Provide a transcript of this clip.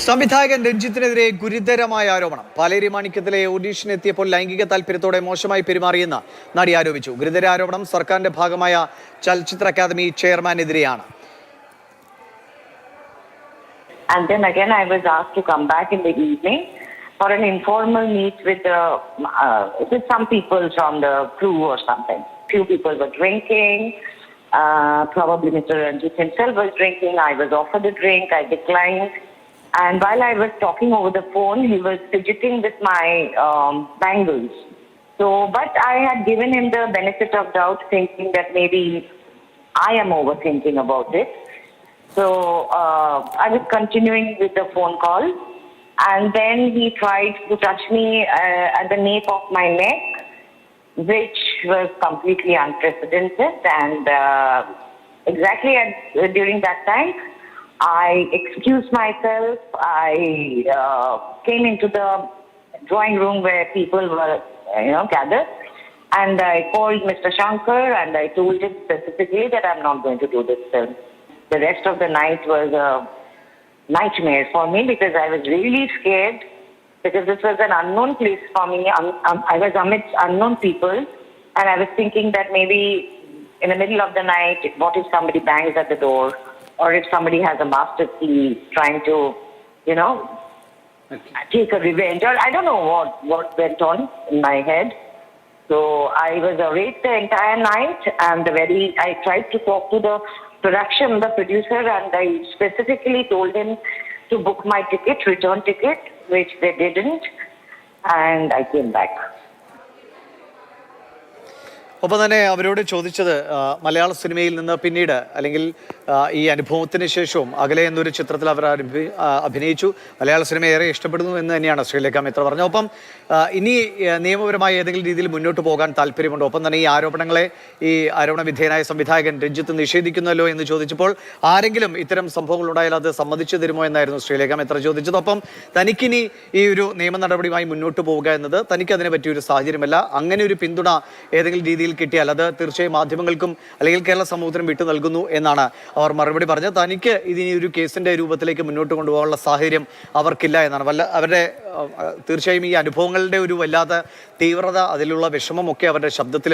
സംവിധായകൻ രഞ്ജിത്തിനെതിരെ ഗുരുതരമായ ആരോപണം. പാലേരി മാണിക്യത്തിലെ ഓഡീഷൻ എത്തിയപ്പോൾ ലൈംഗിക താല്പര്യത്തോടെ മോശമായി പെരുമാറിയെന്ന് നടി ആരോപിച്ചു. ഗുരുതര ആരോപണം സർക്കാരിന്റെ ഭാഗമായ ചലച്ചിത്ര academy ചെയർമാനെതിരെയാണ്. And then again, I was asked to come back in the evening for an informal meet with some people from the crew or something. Few people were drinking. Probably Mr. Ranjit himself was drinking. I was offered a drink. I declined. And while I was talking over the phone, he was fidgeting with my bangles. But I had given him the benefit of doubt, thinking that maybe I am overthinking about it. So I was continuing with the phone call, and then he tried to touch me at the nape of my neck, which was completely unprecedented. And exactly during that time, I excused myself. I came into the drawing room where people were, gathered, and I called Mr. Shankar and I told him specifically that I'm not going to do this film. The rest of the night was a nightmare for me because I was really scared, because this was an unknown place for me. I was amidst unknown people, and I was thinking that maybe in the middle of the night, what if somebody bangs at the door, or if somebody has a master key trying to, take a revenge, or I don't know what went on in my head. So I was awake the entire night, and I tried to talk to the the producer, and I specifically told him to book my return ticket, which they didn't, and I came back. ഒപ്പം തന്നെ അവരോട് ചോദിച്ചത് മലയാള സിനിമയിൽ നിന്ന് പിന്നീട് അല്ലെങ്കിൽ ഈ അനുഭവത്തിന് ശേഷവും അകലെ എന്നൊരു ചിത്രത്തിൽ അവർ അഭിനയിച്ചു. മലയാള സിനിമ ഏറെ ഇഷ്ടപ്പെടുന്നു എന്ന് തന്നെയാണ് ശ്രീലേഖ മിത്ര പറഞ്ഞത്. ഒപ്പം ഇനി നിയമപരമായ ഏതെങ്കിലും രീതിയിൽ മുന്നോട്ട് പോകാൻ താല്പര്യമുണ്ടോ? ഒപ്പം തന്നെ ഈ ആരോപണ വിധേയനായ സംവിധായകൻ രഞ്ജിത്ത് നിഷേധിക്കുന്നല്ലോ എന്ന് ചോദിച്ചപ്പോൾ ആരെങ്കിലും ഇത്തരം സംഭവങ്ങൾ ഉണ്ടായാൽ അത് സമ്മതിച്ചു തരുമോ എന്നായിരുന്നു ശ്രീലേഖ മിത്ര ചോദിച്ചത്. ഒപ്പം തനിക്കിനി ഈ ഒരു നിയമ നടപടിയുമായി മുന്നോട്ട് പോവുക എന്നത് തനിക്ക് അതിനെ പറ്റിയൊരു സാഹചര്യമല്ല. അങ്ങനെ ഒരു പിന്തുണ ഏതെങ്കിലും രീതിയിൽ കിട്ടിയാൽ അത് തീർച്ചയായും മാധ്യമങ്ങൾക്കും അല്ലെങ്കിൽ കേരള സമൂഹത്തിനും വിട്ടു നൽകുന്നു എന്നാണ് അവർ മറുപടി പറഞ്ഞത്. തനിക്ക് ഇതിനി ഒരു കേസിന്റെ രൂപത്തിലേക്ക് മുന്നോട്ട് കൊണ്ടുപോകാനുള്ള സാഹചര്യം അവർക്കില്ല എന്നാണ്. അവരുടെ തീർച്ചയായും ഈ അനുഭവങ്ങളുടെ ഒരു വല്ലാത്ത തീവ്രത, അതിലുള്ള വിഷമമൊക്കെ അവരുടെ ശബ്ദത്തിലും